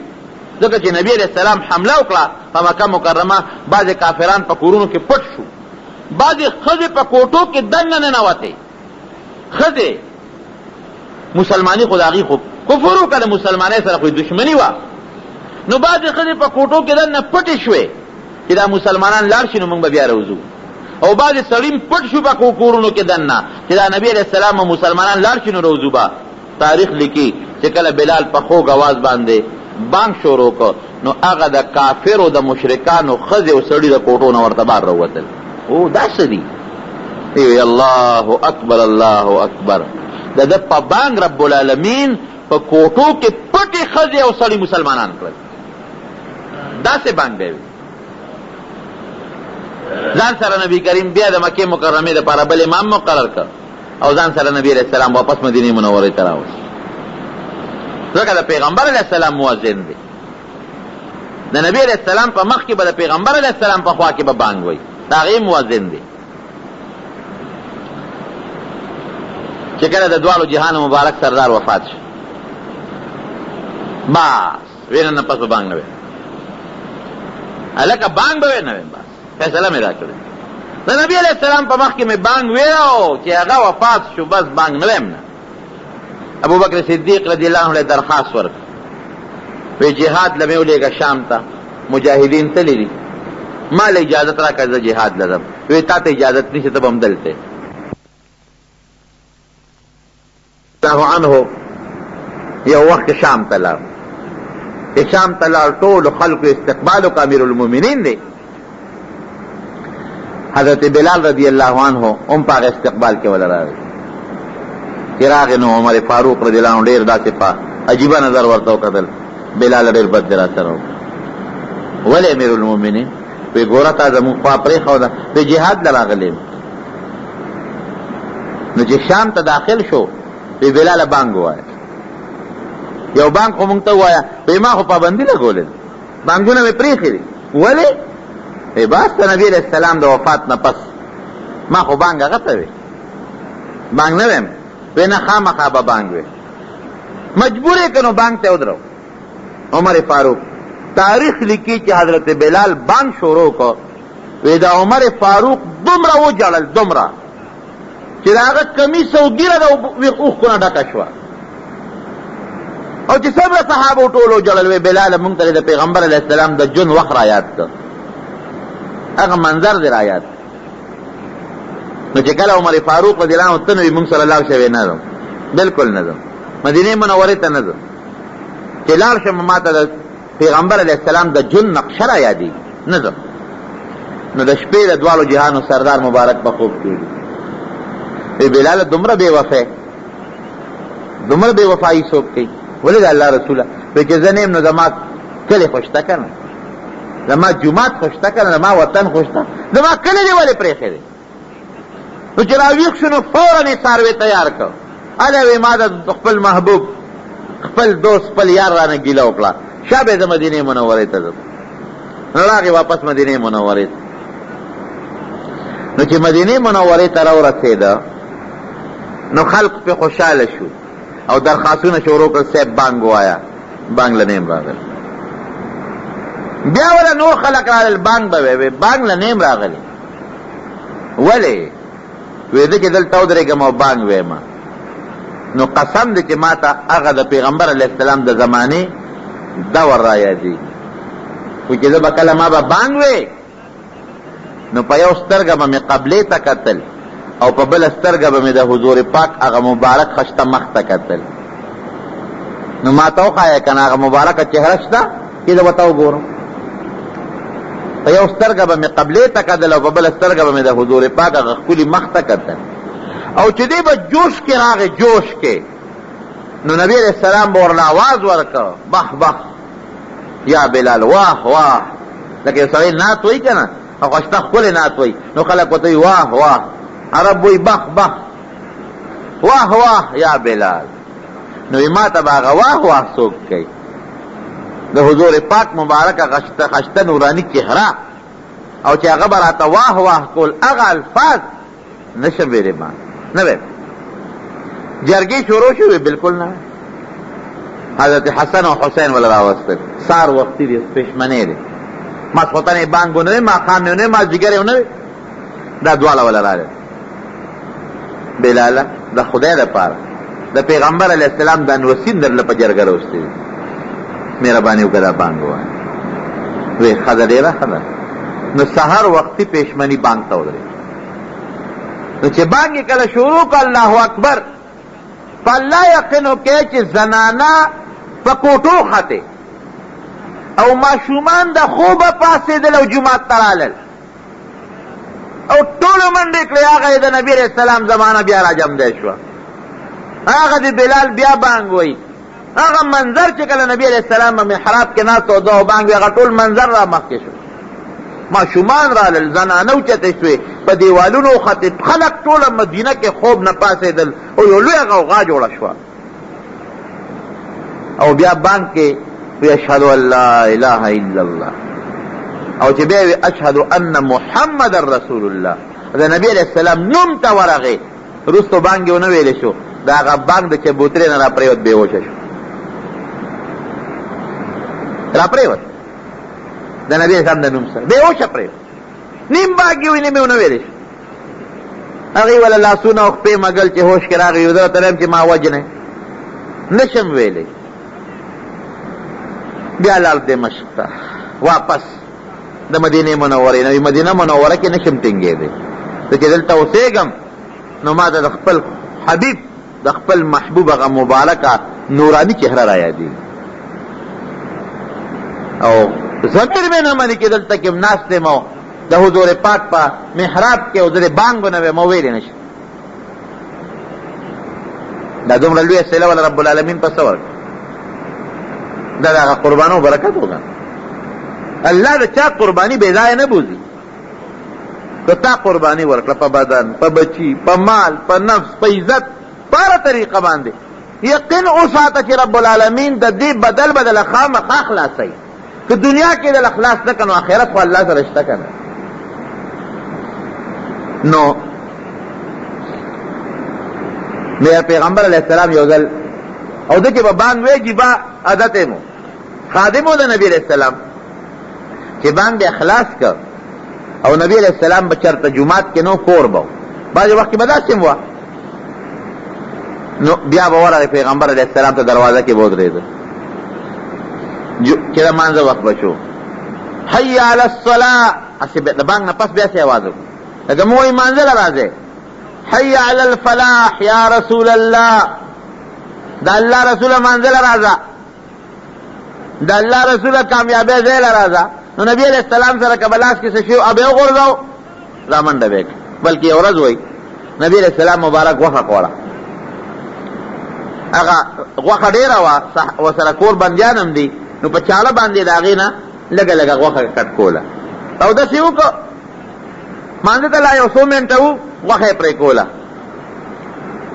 ځکه چې نبی علیہ السلام حمله وکړه په مکه مکرمه، بعضې کافران په کورونو کې پټ شو، بعضې ښځې په کوټو کې دننه ننوتې، ښځې مسلماني خو د هغې خو کفر وکړه، د مسلمانۍ سره خو دشمني وه، نو بعضې ښځې په کوټو کې دننه پټې شوې چې دا مسلمانان لاړ شي نو موږ به بیا راوځو، او بعضې سړي پټ شو په کورونو کې دننه چې دا نبی علیہ السلام او مسلمانان لاړ شي نو راوځو به. تاریخ لیکي چې کله بلال په خوږ اواز باندې بانګ شروع کړ نو هغه د کافرو د مشرکانو ښځې او سړي د کوټو نه ورته بار راووتل. او دا څه دي؟ الله اکبر الله اکبر. د ده په بانګ رب العالمین په کوټو کې پټې ښځې او سړي مسلمانان کړل. داسې بانګ دی. ځان سره نبی کریم بیا د مکې مکرمې دپاره بل امام مقرر کړ او ځان سره نبی علیہ السلام واپس مدینې منورې ته راوست، ځکه د پیغمبر علیہ السلام مؤذن دی. د نبی علیہ السلام په مخ کې به د پیغمبر علیہ السلام په خوا کې به بانګ وایي، د هغې مؤذن دی. چې کله د دواړو جهان مبارک سردار وفات شو بس وینه نه پس به بانګ نه وی، هلکه بانګ به وی نه وی، بس فیصله مې دا کړې. د نبی علیہ السلام په مخ کې مې بانګ ویلو چې هغه وفات شو بس بانګ نه ویم نه. ابو بکر صدیق رضی الله عنه درخواست ورکړ، وی جهاد له مې ولېږه شام ته، مجاهدین تللي دي، ما له اجازت راکړه زه جهاد لرم. وی تا ته اجازت نشته، ته به هم دلته. الله عنه یو وخت شام ته لاړ، چې شام ته لاړ ټولو خلکو استقبال وکړه، امیر المؤمنین دی. حضرت بلال رضی الله عنه هم په هغه استقبال کې ولا راغی. چې راغی نو عمر فاروق رضی الله عنه ډېر داسې په عجیبه نظر ورته وکتل، بلال ډېر بد دی راسره وکړه. ولې امیر المؤمنین؟ وی ګوره تا زموږ خوا پرېښوده، وی جهاد له راغلی یم. نو چې شام ته داخل شو وی بلاله بانګ ووایه، یو بانک خو مونږ ته ووایه وی ما خو پابندي لګولې بانکونه مې پرېښي دي ولې وی بس د نبي علیه السلام د وفات نه پس ما خو بانک هغه ته وی بانک نه ویم وی نه خامخا به بانک وی مجبور یې که نو بانک ته ودرو عمر فاروق تاریخ لیکي چې حضرت بلال بانک شروع کو وی دا عمر فاروق دومره وجړل دومره چې د هغه کمیس او ګیره د اوښکو نه ډکه شوه او چې څومره صحابو ټول وجړل وی بلال مونږ ته د پیغمبر علیه السلام د جون وخت را یاد کړ هغه منظر دی را یاد نو چې کله عمر فاروق رضی الله عنه ته نو مونږ صلی الله علیه وسلم نه ځم بالکل نه ځم مدینې منورې ته نه ځم چې لاړ شم ما ته د پیغمبر علیه السلام د جون نقشه را یادېږي نه ځم نو د شپې د دواړو جهانو سردار مبارک په خوب کېږي وی بلال دومره بې وفی دومره بې وفایي څوک کوي ولې د الله رسوله وی چې زه نه یم نو زما کلی خوش ته که نه زما جومات خوش ته که نه زما وطن خوش ته زما کلی دی ولې پرېښی دی نو چې راویښ شو نو فورا یې څاروی تیار کړ هله وی ما د خپل محبوب خپل دوست خپل یار رانه ګیله وکړه شابه زه مدینې منورې ته ځم نو راغې واپس مدینې منورې ته نو چې مدینې منورې ته راورسېده نو خلق پې خوشحاله شو او درخواستونه شروع کړل صاحب بانک ووایه بانک له نیم راغلی بیا وله نور خلق راغلل بانک به وی بانک له نیم راغلی ولې وی زه چې دلته ودرېږم او بانک ویمه نو قسم دی چې ما ته هغه د پیغمبر علیه السلام د زمانې دور را یادېږي خو چې زه به کله ما به بانک وی نو په یو سترګه به مې قبلې ته کتل او په بله سترګه به مې د حضور پاک هغه مبارک خشته مخ ته کتل نو ما ته وښایه که نه هغه مبارکه چهره شته چې زه به ته وګورم په یو سترګه به مې قبلې ته کتل او په بله سترګه به مې د حضور پاک هغه ښکلي مخ ته کتل او چې دی به جوش کې راغی جوش کې نو نبی علیه السلام به ورله آواز ورکړ بخ بخ یا بلال واه واه لکه یو سړی نعت وایي که نه او خشته ښکلې نعت وایي نو خلک ورته وایي واه واه عرب وایي بخ بخ واه واه یا بلال نو ما ته به هغه واه واه څوک کوي د حضور پاک مبارکه خشته نوراني چهره او چې هغه به راته واه واه کول هغه الفاظ نشم ویلی ما نه ویم جرګې شروع شوې بالکل نه حضرت حسن او حسین ولا راوستل سار وختي دی پښمنې دی ماسخوتن یې بانک ونه دی ماښام یې ونه دی مازدیګر یې ونه دی دا دواړه ولا راغلل بلاله د خدای دپاره د پیغمبر علیه السلام دا نوسین درله په جرګه راوستې دي مهرباني وکړه دا بانک ووایه وی ښځه ډېره ښه ده نو سهار وختي پېشمني بانک ته ودرېد نو چې بانک یې کله شروع کړه الله اکبر په الله یقین وکړئ چې زنانه په کوټو ختې او ماشومان د خوبه پاڅېدل او جومات ته رالل او ټولو منډې کړې هغه یې د نبي علیه السلام زمانه بیا راجمدی شوه هغه د بلال بیا بانک وایي هغه منظر چې کله نبی علیه السلام په محراب کې ناست او دعا بانک وایي هغه ټول منظر را مخکې شو ماشومان رالل زنانه اوچتې شوې په دیوالونو وختې خلک ټوله مدینه کې خوب نه پاڅېدل او یو لویه غوغا جوړه شوه او بیا بانک کې وی اشهد ان لا اله الا الله او چې بیا وی اشهد ان محمد رسول الله د نبی علیه السلام نوم ته ورغې وروستو بانک یې ونه ویلی شو د هغه بانک د چبوترې نه راپرېوت بېهوشه شو راپرېوت د نبی علیه السلام د نوم سره بېهوشه پرېوت نیم بانک یې وی نیم یې ونه ویلی شو هغې وله لاسونه او خپې مګل چې هوش کې راغی یو ته وایم چې ما وجنی نشم ویلی بیا لاړ دمشق ته واپس د مدینې منورې نه مدینه منوره کې نشم ټینګېدی زه چې دلته اوسېږم نو ما ته د خپل حبیب د خپل محبوب هغه مبارکه نوراني چهره را یادېږي او ضمیر مې نه مني چې دلته کې ناست یم او د حضور پاک په محراب کې او زه د بانک ونه ویم او ویلی نشم دا دومره لویه صله وله رب العالمین په څه ورکړه دا د هغه قربانو برکت وګڼه الله د چا قرباني بې ځایه نه بوځي که تا قرباني ورکړه په بدن په بچي په مال په نفس په عزت په هره طریقه باندې یقین اوساته چې رب العالمین د دې بدل خامخا خلاصوي. که دنیا کې د اخلاص نه کنو آخرت خو الله سره شته کنه. نو میرا پیغمبر علیہ السلام یو ځل او د کې به بانګ ویږي با عادت مو خادمو د نبی علیہ السلام چې بانګ به اخلاص کړ او نبی علیہ السلام به چرته جمعات کې نو کور به بعضې وخت کې به داسې وه نو بیا به ورغی پیغمبر علیہ السلام ته دروازه کې به ودرېده چې د مانځه وخت به شو حی علی الصلاة هسې د بانګ نه پس بیا سې اواز وکړو لکه مو وایي مانځه له راځئ حی علی الفلاح یا رسول الله دا الله رسوله منزل راځه دا الله رسوله کامیابی ځای له راځه. نو نبی علیہ السلام سره که بلاس کې څه شي او به یې وغورځو را منډه به یې بلکې یو ورځ وایي نبی علیہ السلام مبارک غوښه خوړه هغه غوښه ډېره وه ورسره کور بندیان هم دي نو په چاړه باندې د هغې نه لږه لږه غوښه کټ کوله او داسې وکړه مانځه ته لا یو څو منټه وو غوښه یې پرې کوله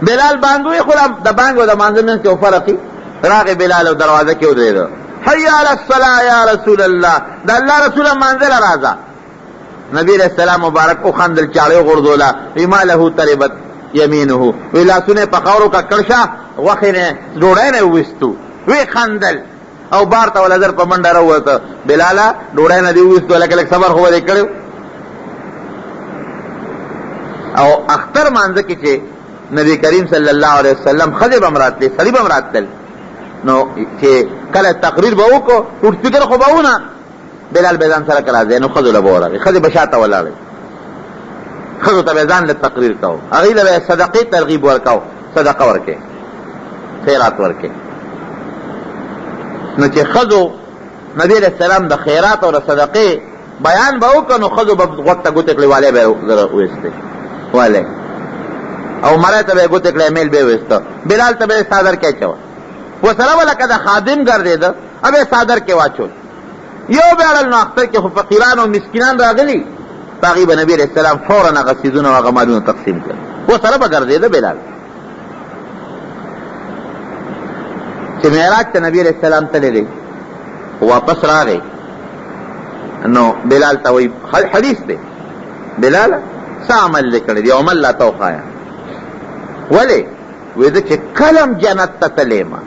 بلال بانګ ویښوله د بانګ او د مانځه منځ کې یو فرق وي راغی بلال او دروازه کې ودرېده حی علی الصلاة یا رسول الله د الله رسوله مانځه له راځه. نبی علیہ السلام مبارک وخندل چاړه یې غورځوله وی ما له تربت یمینه وی لاسونه یې په خاورو ککړ شه غوښې نه ډوډۍ نه وویستو وی خندل او بار ته ولزر په منډه راووته بلاله ډوډۍ نه دې وویستو لکه لږ صبر خو به دې کړی او اختر مانځه کې چې نبی کریم صلی الله علیه وسلم ښځې به هم راتلې سړي به هم راتلل نو چې کله تقریر به وکړو ټوټ سپیکر خو به ونه بلال به ځان سره که راځی نو ښځو له به ورغی ښځې به شاته ولاړې ښځو ته به ځان له تقریر کوو هغوی له به صدقې ترغیب ورکوو صدقه ورکې خیرات ورکې نو چې ښځو نبی علیہ السلام د خیرات او د صدقې بیان به وکړو نو ښځو به غوږ ته ګوتې کړې والی به یې ویستې والی او مړی ته به یې ګوتې کړې میل به یې ویسته بلال ته به یې څادر کې اچوه ورسره به لکه د خادم ګرځېده به یې څادر کې واچول یو بیاړل نو اختر کې خو فقیران او مسکینان راغلي په هغې به نبي علیه السلام فورا هغه څیزونه او هغه مالونه تقسیم کړل ورسره به ګرځېده بلال چې معراج ته نبي علیه السلام تللی دی واپس راغی نو بلال ته وایي حدیث دی بلاله څه عمل دې کړی دی او عمل راته وښایه ولې وایي زه چې کله جنت ته تللی ما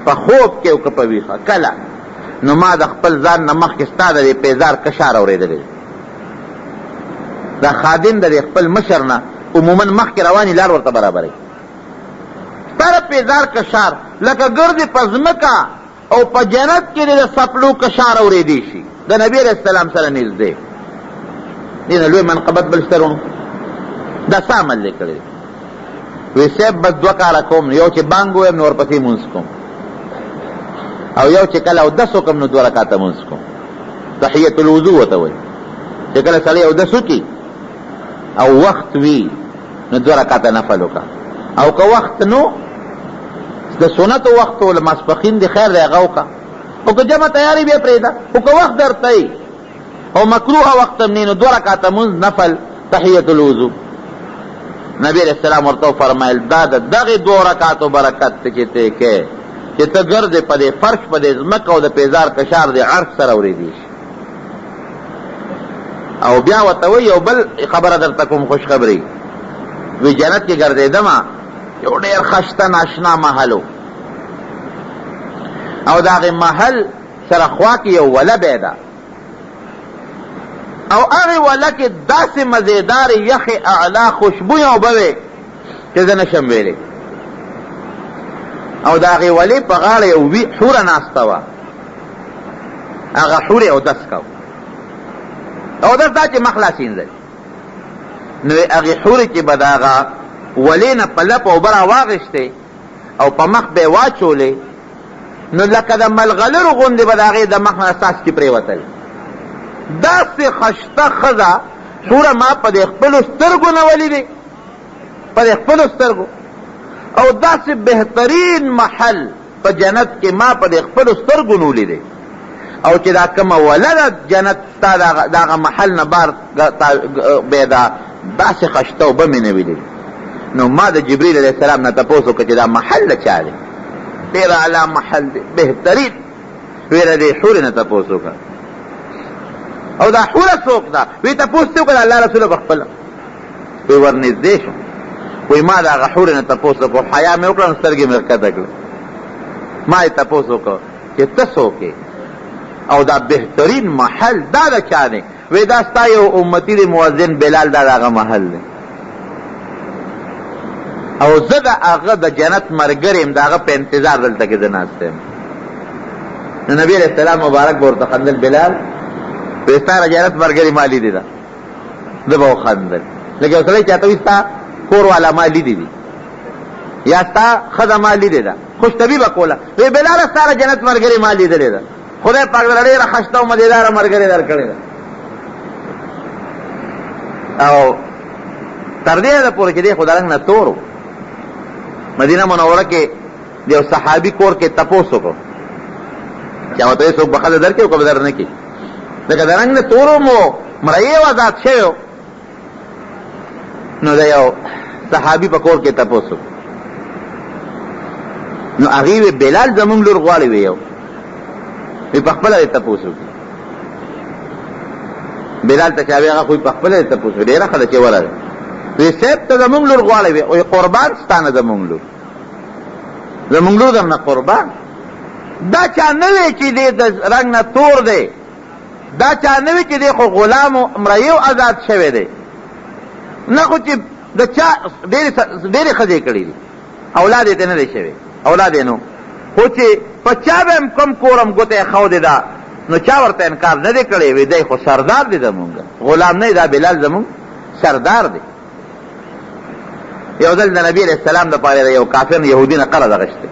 په خوب کې او که په ویښه کله نو ما د خپل ځان نه مخکې ستا د دې پیزار کشار اورېدلی دا خادم د دې خپل مشر نه عموما مخکې رواني لار ورته برابروي ستا د پیزار کشار لکه ګرځې په ځمکه او په جنت کې د څپلو کشار اورېدی شي د نبي علیه السلام سره نږدې دې نه لوی منقبت بل شته رونو دا څه عمل دی کړی وی صاحب بس دوه کاله کوم یو چې بانګ ویم نو ورپسې مونځ کوم او یو چې کله اودس وکړم نو دوه رکاته مونځ کوم تحیت الوضو ورته وایي چې کله سړی اودس وکړي او وخت وي نو دوه رکاته نفل وکړه او که وخت نو د سنتو وخت و ماسپښین دی خیر دی هغه وکړه او که جمع تیاري بیا پرېږده خو که وخت درته وي او مکروه وخت هم نه نو دوه رکاته مونځ نفل تحیت الوضو نبی علیہ السلام ورته فرمایل دا د دغې دوه رکاتو برکت ته چې ته کې چې ته ګرځې په دې فرش په دې ځمکه او د پیزار کشار د عرش سره اورېدی شي او بیا ورته وایي یو بل خبره درته کوم خوشخبري وی جنت کې ګرځېدمه یو ډېر خشته ناشنا محل او د هغې محل سره خوا کې یو وله بیده او هغې وله کې داسې مزیدار یخې اعلی خوشبوی او به وې چې زه نشم ویلی او د هغې ولې په غاړه یو حوره ناسته وه هغه حورې اودس کو اودس دا چې مخ لاسینځئ نو هغې حورې چې به د هغه ولې نه په لپ اوبه راواغېشتې او په مخ به یې واچولې نو لکه د ملغلرو غوندې به د هغې د مخ نه څاڅکي پرېوتل داسې خشته ښځه حوره ما په دې خپلو سترګو نه ولیدې په دې خپلو سترګو او داسې بهترین محل په جنت کې ما په دې خپلو سترګو نه ولیدې او چې دا کومه وله ده جنت ستا د هغه محل نه بار بیده داسې خشته اوبه مې نه ولیدې نو ما د جبريل علیہ السلام نه تپوس وکړ چې دا محل د چا دی؟ ډېر اعلی محل دی، بهترین. ویله دې حور نه تپوس وکړ او دا حوره څوک ده؟ وی تپوس دې وکړه الله رسوله په خپله. وی ورنږدې شو، وی ما د هغه حورې نه تپوس وکړو، حیا مې وکړه نو سترګې مې ښکته کړه. ما یې تپوس وکړو چې ته څوک یې او دا بهترین محل دا د چا دی؟ وی دا ستا یو امتي دی مؤذن بلال، دا د هغه محل دی او زه د هغه د جنت ملګری یم، د هغه په انتظار دلته کې زه ناست یم. نو نبي علیہ السلام مبارک به ورته خندل، بلال وی ستا د جنت ملګري ما لیدي ده. ده به وخندل لکه یو سړی چاته وي ستا کور والا ما لیدي دي یا ستا ښځه ما لیدې ده، خوشطبي به کوله. وی بلاله ستا د جنت ملګري ما لیدلې ده، خدای پاک در ډېره خشته او مزېداره ملګرې در کړې ده. او تر دې ده پورې چې دی خو د رنګ نه تور و. مدینه منوره کې د یو صحابي کور کې تپوس وکړو چې هغه ته یې څوک به ښځه در کړي او که به در نه کړي. لکه د رنګ نه تور و، مړی و آزاد شوی و. نو د یو صحابي په کور کې تپوس وکړو. نو هغې وی بلال زمونږ لور غواړي. وی یو وی په خپله دې تپوس وکړي. بلال ته چې هغه خو په خپله دې تپوس وکړي، ډېره ښه ده چې ورغی. وی صاحب ته زمونږ لور غواړي. وی قربان ستا نه زمونږ لور، زمونږ لور در نه قربان. دا چا نه وی چې دی د رنګ نه تور دی، دا چا نه وی چې دی خو غلام و مریو آزاد شوی دی، نه خو چې د چا ډېرې ښځې کړي دي، اولاد یې ته نه دی شوی، اولاد یې نو. خو چې په چا به هم کم کورم ګوته یې ښودې ده نو چا ورته انکار نه دی کړی. وی دی خو سردار دی زمونږ، غلام نه دی، دا بلال زمونږ سردار دی. یو ځل د نبي علیہ السلام دپاره د یو کافر یهودي نه قرض اخیستی،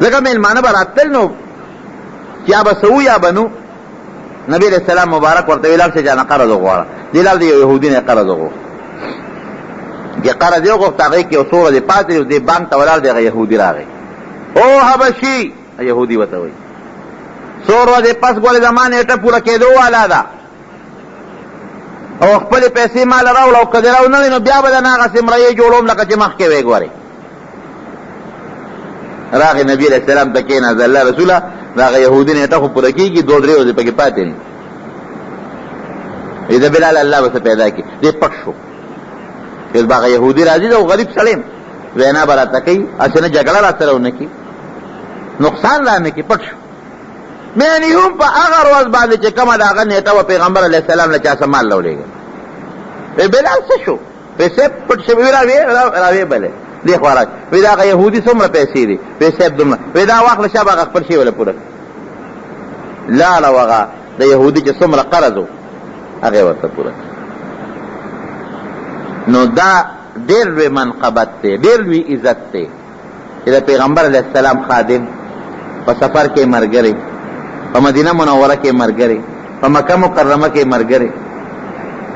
ځکه مېلمانه به راتلل نو یا به څه یا به نو. نبي علیہ السلام مبارک ورته وی لاړ شه چا نه قرض وغواړه. دې لاړ د یو یهودي نه قرض وغوښت، چې قرض یې وغوښت هغې کې یو څو ورځې پاتې دې بانک ته ولاړ دی، هغه یهودي راغی. او حبشي یهودي ورته وایي څو ورځې پس ګورې زما نیټه پوره کېدو والا ده او خپلې پیسې مال راوړه او که دې راونه نو بیا به د نه هغسې مړیې جوړوم لکه چې مخکې وې. ګورې راغی نبي علیہ السلام ته کېناست، الله رسوله د هغه یهودي نیټه خو پوره کېږي، 2-3 ورځې پکې پاتې دي. وی د بلال الله به څه پیدا کړي. دې پټ شو چې به هغه یهودي راځي او غریب سړی یم، وینا به راته کوي، هسې نه جګړه را سره ونه کړي، نقصان را نه کړي. پټ شو. مینې هم په هغه ورځ باندې چې کومه د هغه نیټه وه پیغمبر علیه السلام له چا څه مال راولېږه. وی بلال څه شو؟ وی صاحب پټ شوي. وی راویې بلې دې خوا راځي. وی د هغه یهودي څومره پیسې دي؟ وی صاحب دومره. وی دا واخله شه به هغه خپل شی وله پوره کړي. لاړه و هغه د یهودي چې څومره قرض و هغې ورته پوره کړي. نو دا ډېر لوی منقبت دی، ډېر لوی عزت دی چې د پیغمبر علیه السلام خادم، په سفر کې ملګری، په مدینه منوره کې ملګری، په مکه مکرمه کې ملګری،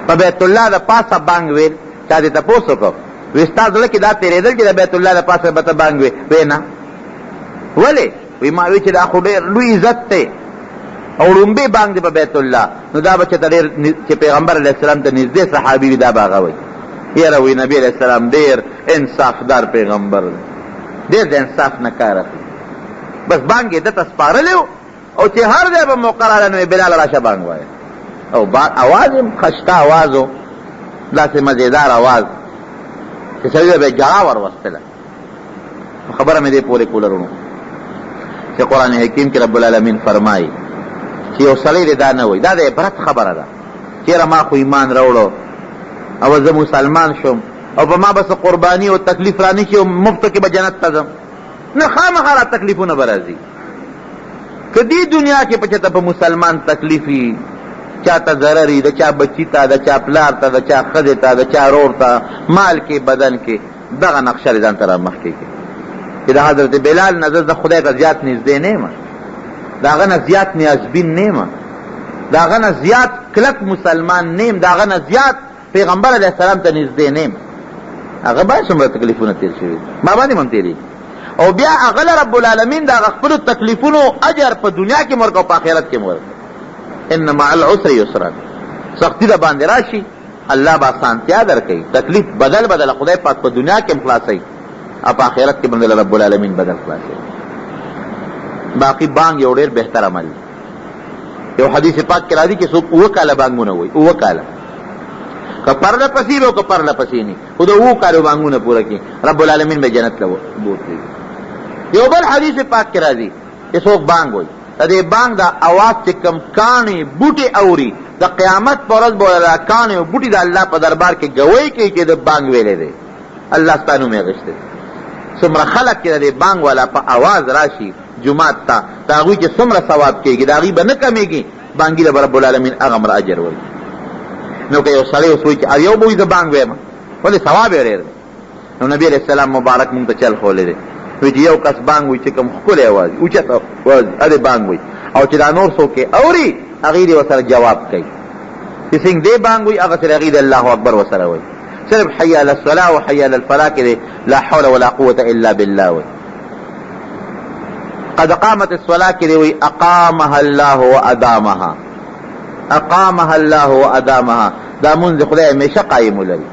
په بیت الله د پاسه بانګ ویل. چا دې تپوس وکړو وی ستا زړه کې دا تېرېدل چې د بیت الله د پاسه به ته بانګ وې؟ وی نه. ولې؟ وی ما وی چې دا خو ډېر لوی عزت دی او ړومبې بانګ دی په بیت الله، نو دا به چېته ډېر چې پیغمبر علیه السلام ته نږدې صحابي وي دا به هغه وایي. یاره وی نبي علیه السلام ډېر انصافدار پیغمبر دی، ډېر د انصاف نه کار اخلي. بس بانګ یې دته سپارلی و او چې هر ځای به موقع راغله نو بلال راشه بانګ وایه. او اواز یې خشته اواز و، داسې مزېدار اواز چې سړي ته به یې جړا ور وستله. خبره مې دې پورې کولرونو چې قرآن حکیم کې رب العالمین فرمایي چې یو سړی دې دا نه وایي، دا د عبرت خبره ده. چېره ما خو ایمان راوړو او زه مسلمان شوم او په ما بس قرباني او تکلیف را نه شي او مفتو کې به جنت ته ځم، نه خامخا را تکلیفونه به راځي. که دې دنیا کې په چېته په مسلمان تکلیف وي، چاته ضرر وي، د چا بچي ته، د چا پلار ته، د چا ښځې ته، د چا رور ته، مال کې بدن کې، دغه نقشه ځان ته را مخکې کړي چې د حضرت بلال نه زه خدای ته زیات نږدې نه یم، د هغه نه زیات نیازبین نه یم، د هغه نه زیات کلک مسلمان نه یم، د هغه نه زیات پیغمبر علیه السلام ته نږدې نه یم. هغه باید څومره تکلیفونه تېر شوي ما باندې هم تېرېږي او بیا هغه له رب العالمین د هغه خپلو تکلیفونو اجر په دنیا کې ورکړه او په آخرت کې ورکړه. ان مع العسر یسرا، سختی د باندې راشي الله با سانتیا درکوي، تکلیف بدل بدل خدای پاک په دنیا کې خلاصوي او په آخرت کې باندې رب العالمین بدل خلاصوي. باقی بانګ یو ډېر بهتر عمل دی. یو حدیث پاک کې راځي چې څوک 7 کاله بانګونه وایي، 7 کاله که پرله پسې به او که پرله پسې نه، خو د 7 کالو بانګونه پوره کړي رب العالمین به جنت ته بوتلي. یو بل حدیث پاک کې راځي چې څوک بانګ وایي، د دې بانګ دا اواز چې کوم کاڼي بوټي اوري د قیامت په ورځ به دا کاڼي او بوټي د الله په دربار کې ګوی کوي چې د بانګ ویلی دی، الله ستا نوم یې اخیستی. څومره خلک چې د دې بانګ والا په اواز راشي جماعت ته، د هغوی چې څومره ثواب کېږي د هغوی به نه کمیږي، بانګي له به رب العالمین هغه اجر ورکړي. نو که یو سړی اوس وایي چې یو به وایي زه بانګ وایم، ولې ثواب یې ډېر دی. نو نبي علیه السلام مبارک مونږ ته چل ښوولی دی، وایي چې یو کس بانګ وایي چې کوم ښکلی اواز وي، اوچت اواز ادې بانګ وایي، او چې دا نور څوک یې اوري هغې دې ورسره جواب کوي چې څنګه دې بانګ وایي هغسې هغې د الله اکبر ورسره وایي. صرف حي علی الصلاة و حي علی الفلاح کې دی لا حول ولا قوة الا بالله وایي. قد قامت الصلاة کې دی وایي اقامها الله و ادامها، اقامها الله و ادامها، دا منځ خدای همیشه قایم ولري.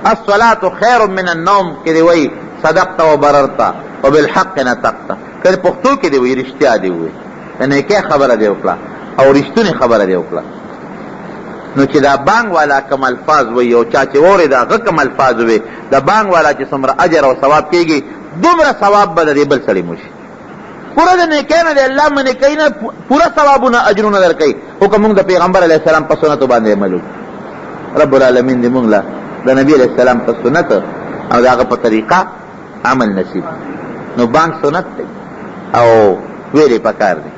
الصلاة خیر من النوم کې دی وایي صدقت و بررت و بالحق نطقت، که پښتو کې دی وایي رښتیا دی وایي، د نیکۍ خبره دی وکړه او رښتونې خبره دی وکړه. نو چې دا بانګ والا کم الفاظ وایي او چا چې اورېد هغه کم الفاظ وایي، د بانګ والا چې څومره اجر او ثواب کېږي دومره ثواب به د دې بل سړي موشي. پوره د نیکۍ نه د الله منې کوي نه پوره ثوابونه اجرونه در کوي. خو که مونږ د پیغمبر علیه السلام په سنتو باندې عمل وکړو، رب العالمین دې مونږ له د نبي علیه السلام په سنت او د هغه په طریقه عمل نصیب. نو بانګ سنت دی او ویلې پکار دی.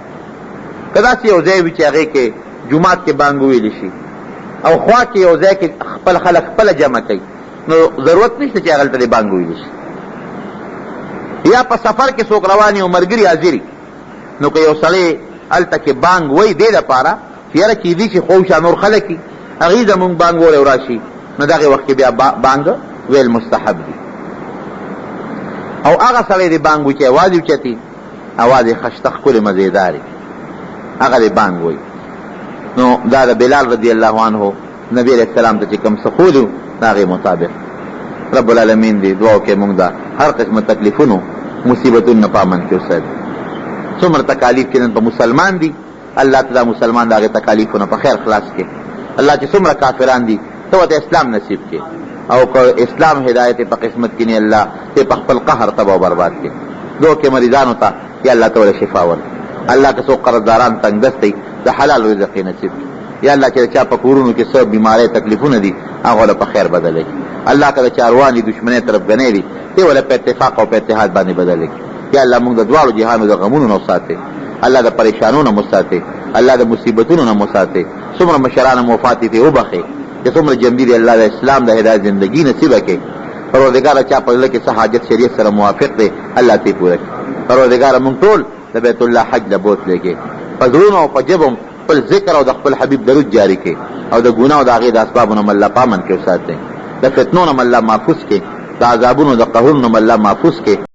که داسې یو ځای وي چې هغې کې جومات کې بانګ وویلی شي او خوا کې یو ځای کې خپل خلک خپله جمع کوي، نو ضرورت نشته چې هغلته دې بانګ وویلی شي. یا په سفر کې څوک روان او ملګري حاضري، نو که یو سړی هلته کې بانګ وایي دې دپاره چې یاره کیدي چې خوشا نور خلک وي هغوی زمونږ بانګ وولی راشي، نو دغې وخت کې بیا بانګ ویل مستحب دي. او هغه سړی دې بانګ وایي چې اواز یې اوچتي، اواز یې خشته ښکلې مزېدارې، هغه دې بانګ وایي. نو دا د بلال رضی الله عنه نبی علیہ السلام ته چې کوم څه ښودي د هغې مطابق رب العالمین دې دعا وکړي مونږ د هر قسمه تکلیفونو مصیبتونو نه په امن کې وساتي. څومره تکالیف چې نن په مسلمان دي، الله ته دا مسلمان د هغې تکالیفونه په خیر خلاص کړي. الله چې څومره کافران دي ته ورته اسلام نصیب کړي، او که اسلام هدایت په قسمت کې نه الله ته په خپل قهر تباه او برباد کړي. دعا وکړي مریضانو ته یا الله ته وله شفا ورکړي. الله که څوک قرضداران تنګ دستی د حلال رزق یې نصیب کړي. یا الله چې د چا په کورونو کې څه بیمارۍ تکلیفونه دي هغه له په خیر بدله کړي. الله که د چا رواني دشمنۍ طرفګنۍ دي ته وله په اتفاق او په اتحاد باندې بدله کړي. یا الله موږ د دواړو جهانو د غمونو نه وساتې، الله د پریشانونو نه وساتې، الله د مصیبتونو نه وساتې. څومره مشران وفات دي وبخې، چې څومره جنبي دي الله د اسلام د هدایت زندګي نصیبه کړي. پروردګاره چا په زړه کې څه حاجت شریعت سره موافق دی الله ته پوره کړي. پروردګاره موږ ټول د بیت الله حج له بوتلې کې په زړونو او په ژبو خپل ذکر او د خپل حبیب درود جاری کړي، او د ګناه او د هغې د اسبابونو نه الله په امن کې وساتئ، د فتنو نه الله محفوظ کړي، د عذابونو د قهرونو نه الله محفوظ کړي.